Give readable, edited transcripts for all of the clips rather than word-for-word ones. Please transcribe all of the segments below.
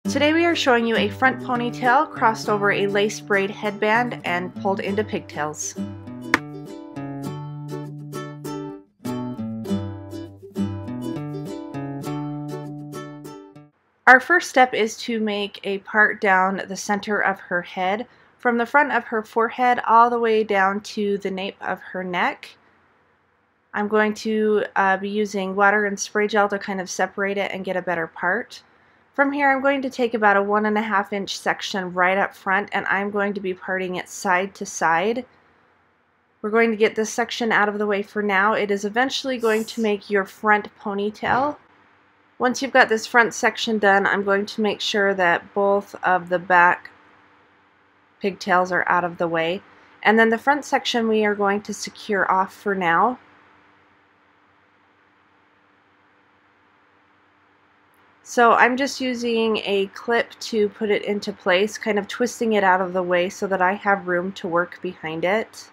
Today we are showing you a front ponytail crossed over a lace braid headband and pulled into pigtails. Our first step is to make a part down the center of her head, from the front of her forehead all the way down to the nape of her neck. I'm going to be using water and spray gel to kind of separate it and get a better part. From here I'm going to take about a 1.5 inch section right up front, and I'm going to be parting it side to side. We're going to get this section out of the way for now. It is eventually going to make your front ponytail. Once you've got this front section done, I'm going to make sure that both of the back pigtails are out of the way. And then the front section we are going to secure off for now. So I'm just using a clip to put it into place, kind of twisting it out of the way so that I have room to work behind it.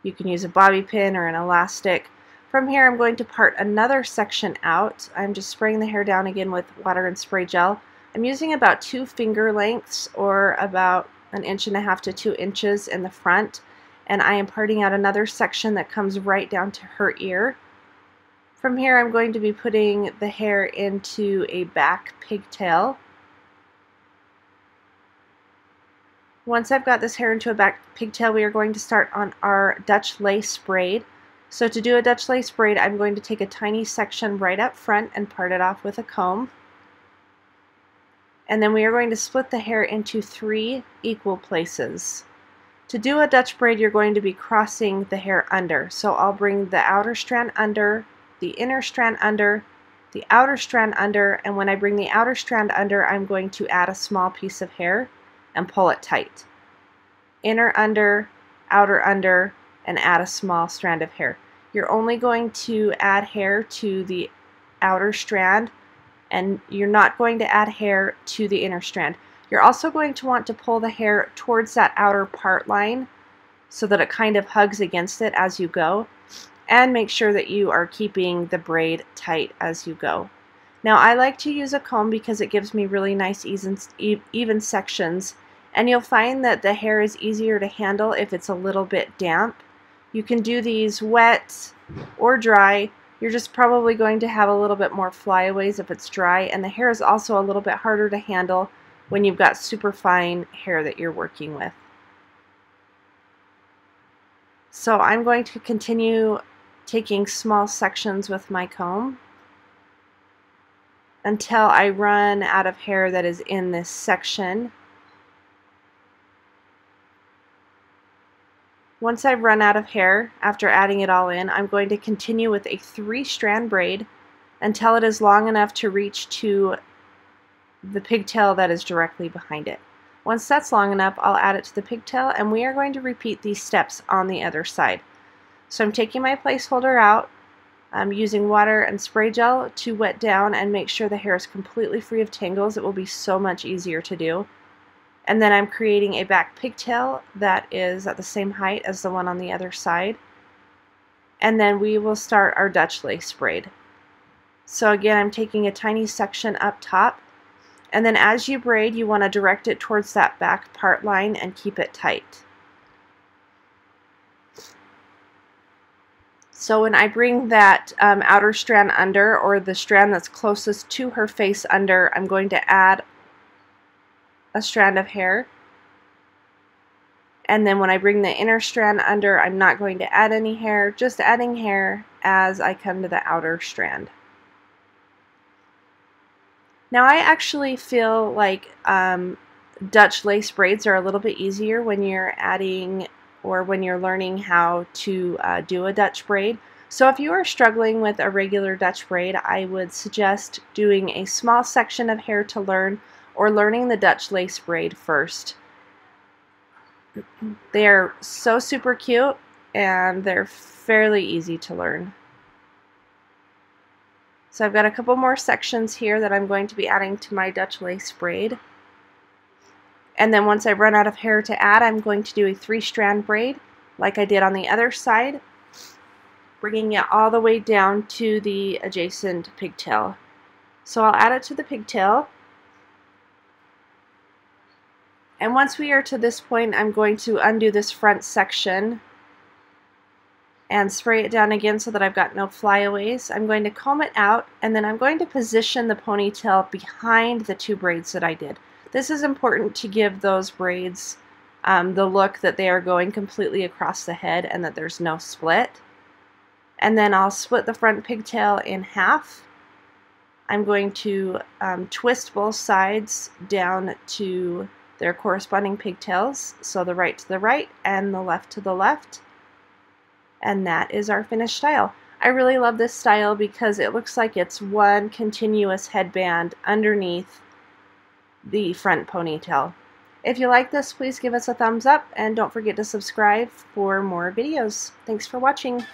You can use a bobby pin or an elastic. From here I'm going to part another section out. I'm just spraying the hair down again with water and spray gel. I'm using about 2 finger lengths, or about 1.5 inches to 2 inches in the front, and I am parting out another section that comes right down to her ear. From here I'm going to be putting the hair into a back pigtail. Once I've got this hair into a back pigtail, we are going to start on our Dutch lace braid. So to do a Dutch lace braid, I'm going to take a tiny section right up front and part it off with a comb. And then we are going to split the hair into 3 equal places. To do a Dutch braid, you're going to be crossing the hair under. So I'll bring the outer strand under, the inner strand under, the outer strand under, and when I bring the outer strand under, I'm going to add a small piece of hair and pull it tight. Inner under, outer under, and add a small strand of hair. You're only going to add hair to the outer strand, and you're not going to add hair to the inner strand. You're also going to want to pull the hair towards that outer part line so that it kind of hugs against it as you go, and make sure that you are keeping the braid tight as you go. Now I like to use a comb because it gives me really nice even sections, and you'll find that the hair is easier to handle if it's a little bit damp. You can do these wet or dry. You're just probably going to have a little bit more flyaways if it's dry, and the hair is also a little bit harder to handle when you've got super fine hair that you're working with. So I'm going to continue taking small sections with my comb until I run out of hair that is in this section. Once I've run out of hair after adding it all in, I'm going to continue with a 3-strand braid until it is long enough to reach to the pigtail that is directly behind it. Once that's long enough, I'll add it to the pigtail, and we are going to repeat these steps on the other side. So I'm taking my placeholder out. I'm using water and spray gel to wet down and make sure the hair is completely free of tangles. It will be so much easier to do. And then I'm creating a back pigtail that is at the same height as the one on the other side. And then we will start our Dutch lace braid. So again, I'm taking a tiny section up top, and then as you braid, you want to direct it towards that back part line and keep it tight. So when I bring that outer strand under, or the strand that's closest to her face under, I'm going to add a strand of hair. And then when I bring the inner strand under, I'm not going to add any hair, just adding hair as I come to the outer strand. Now I actually feel like Dutch lace braids are a little bit easier when you're adding, or when you're learning how to do a Dutch braid. So if you are struggling with a regular Dutch braid, I would suggest doing a small section of hair to learn, or learning the Dutch lace braid first. They're so super cute, and they're fairly easy to learn. So I've got a couple more sections here that I'm going to be adding to my Dutch lace braid. And then once I run out of hair to add, I'm going to do a 3-strand braid like I did on the other side, bringing it all the way down to the adjacent pigtail. So I'll add it to the pigtail, And once we are to this point, I'm going to undo this front section and spray it down again so that I've got no flyaways. I'm going to comb it out, and then I'm going to position the ponytail behind the two braids that I did. This is important to give those braids the look that they are going completely across the head and that there's no split. And then I'll split the front pigtail in half. I'm going to twist both sides down to their corresponding pigtails, so the right to the right and the left to the left. And that is our finished style. I really love this style because it looks like it's one continuous headband underneath the front ponytail. If you like this, please give us a thumbs up and don't forget to subscribe for more videos. Thanks for watching.